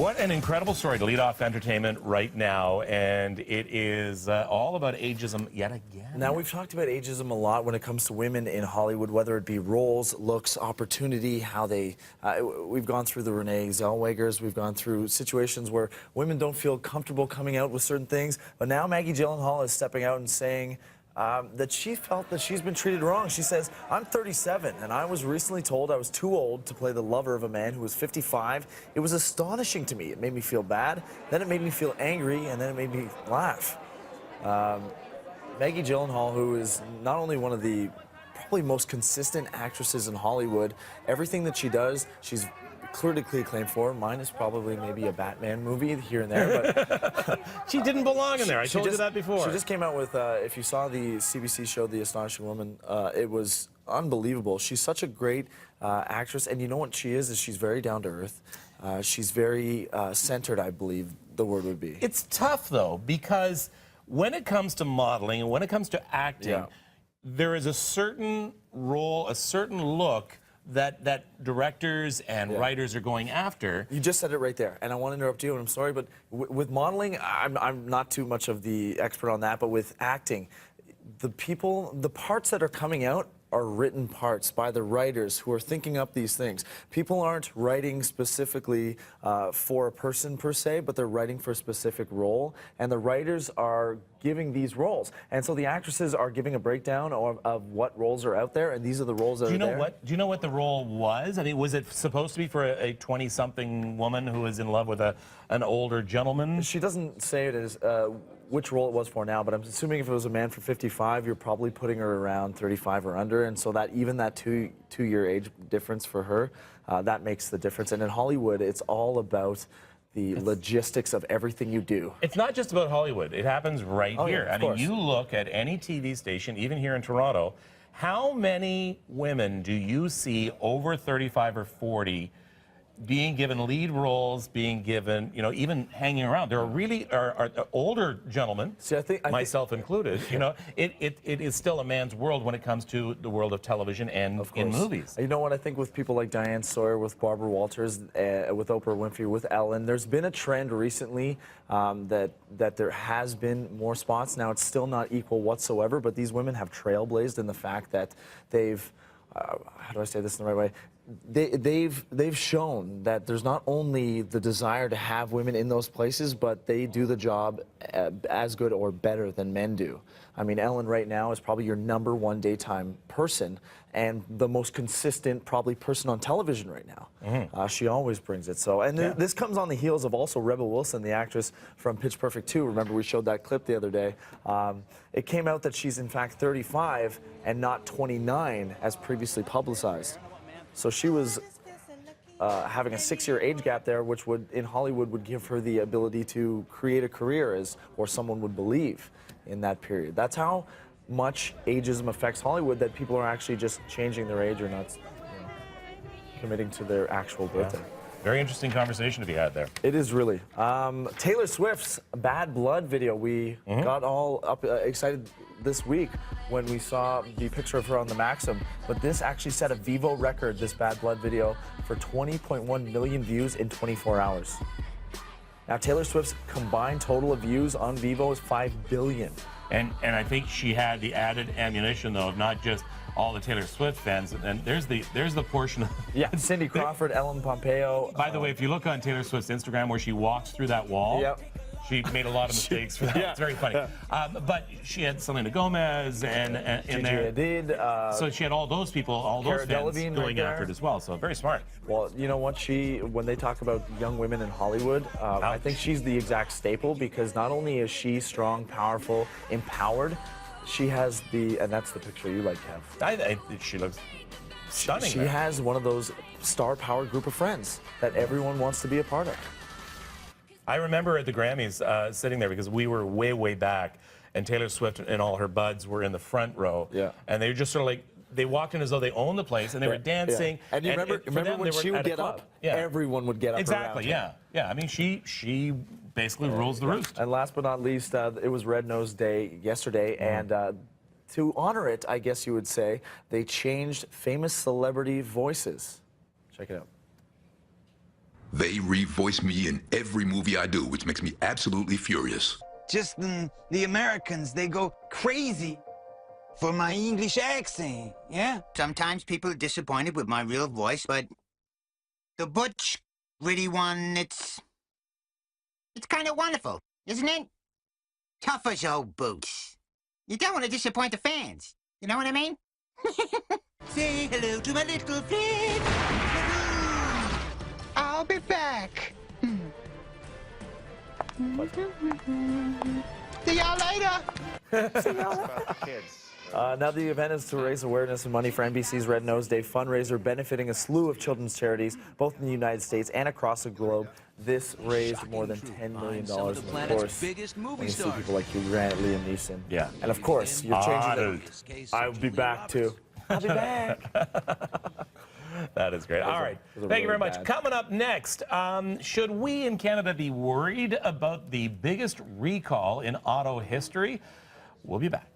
What an incredible story to lead off entertainment right now, and it is all about ageism yet again. Now, we've talked about ageism a lot when it comes to women in Hollywood, whether it be roles, looks, opportunity, how they... we've gone through the Renee Zellwegers, we've gone through situations where women don't feel comfortable coming out with certain things, but now Maggie Gyllenhaal is stepping out and saying that she felt that she's been treated wrong. She says, I'm 37, and I was recently told I was too old to play the lover of a man who was 55. It was astonishing to me. It made me feel bad, then it made me feel angry, and then it made me laugh. Maggie Gyllenhaal, who is not only one of the probably most consistent actresses in Hollywood, everything that she does, she's critically acclaimed for. Mine is probably maybe a Batman movie here and there, but she didn't belong in there. I told you that before. She just came out with, if you saw the CBC show, The Astonishing Woman, it was unbelievable. She's such a great actress, and you know what she is she's very down to earth. She's very centered, I believe the word would be. It's tough, though, because when it comes to modeling and when it comes to acting, there is a certain role, a certain look that directors and writers are going after. You just said it right there, and I want to interrupt you, and I'm sorry, but with modeling, I'm not too much of the expert on that, but with acting, the parts that are coming out are written parts by the writers who are thinking up these things. People aren't writing specifically for a person per se, but they're writing for a specific role, and the writers are giving these roles. And so the actresses are giving a breakdown of what roles are out there, and these are the roles that are there. Do you know what the role was? I mean, was it supposed to be for a 20-something woman who is in love with an older gentleman? She doesn't say it as which role it was for now, but I'm assuming if it was a man for 55, you're probably putting her around 35 or under, and so that even that two-year age difference for her, that makes the difference. And in Hollywood, it's all about the logistics of everything you do. It's not just about Hollywood. It happens right here. Yeah, I mean, you look at any TV station, even here in Toronto, how many women do you see over 35 or 40 being given lead roles, being given, you know, even hanging around? There are really are older gentlemen, see, I think myself included, you know, it is still a man's world when it comes to the world of television and in movies. You know what, I think with people like Diane Sawyer, with Barbara Walters, with Oprah Winfrey, with Ellen, there's been a trend recently that there has been more spots. Now, it's still not equal whatsoever, but these women have trailblazed in the fact that they've, how do I say this in the right way? They've shown that there's not only the desire to have women in those places, but they do the job as good or better than men do. I mean, Ellen right now is probably your #1 daytime person and the most consistent probably person on television right now. She always brings it. So, and this comes on the heels of also Rebel Wilson, the actress from Pitch Perfect 2. Remember, we showed that clip the other day. It came out that she's in fact 35 and not 29 as previously publicized. So she was having a 6-year age gap there, which would, in Hollywood, would give her the ability to create a career, or someone would believe in that period. That's how much ageism affects Hollywood, that people are actually just changing their age or not committing to their actual birthday. Very interesting conversation to be had there. It is really. Taylor Swift's Bad Blood video, we got all up excited this week when we saw the picture of her on the Maxim, but this actually set a Vivo record, this Bad Blood video, for 20.1 million views in 24 hours. Now, Taylor Swift's combined total of views on Vivo is 5 billion. And I think she had the added ammunition, though, of not just all the Taylor Swift fans, and there's the portion of Cindy Crawford, Ellen Pompeo. By the way, if you look on Taylor Swift's Instagram where she walks through that wall, she made a lot of mistakes for that. It's very funny. But she had Selena Gomez and in there. Hadid, so she had all those people, all those fans going after it as well. So very smart. Well, you know what? When they talk about young women in Hollywood, I think she's the exact staple, because not only is she strong, powerful, empowered, she has and that's the picture you like, Kev. She looks stunning. She has one of those star-powered group of friends that everyone wants to be a part of. I remember at the Grammys sitting there, because we were way back, and Taylor Swift and all her buds were in the front row. And they were just sort of like, they walked in as though they owned the place, and they were dancing. And you remember when she would get up, everyone would get up exactly, around yeah. I mean, she basically rules the roost. And last but not least, it was Red Nose Day yesterday, and to honor it, I guess you would say, they changed famous celebrity voices. Check it out. They revoice me in every movie I do, which makes me absolutely furious. Just the Americans, they go crazy for my English accent, yeah? Sometimes people are disappointed with my real voice, but the butch, gritty one, it's kind of wonderful, isn't it? Tough as old boots. You don't want to disappoint the fans. You know what I mean? Say hello to my little friend. I'll be back. See y'all later. Now the event is to raise awareness and money for NBC's Red Nose Day fundraiser, benefiting a slew of children's charities, both in the United States and across the globe. This raised more than $10 million. And of course, when you see people like Hugh Grant, Liam Neeson. Yeah. And of course, you're changing I'll be back too. I'll be back. That is great. All right. Thank you very much. Coming up next, should we in Canada be worried about the biggest recall in auto history? We'll be back.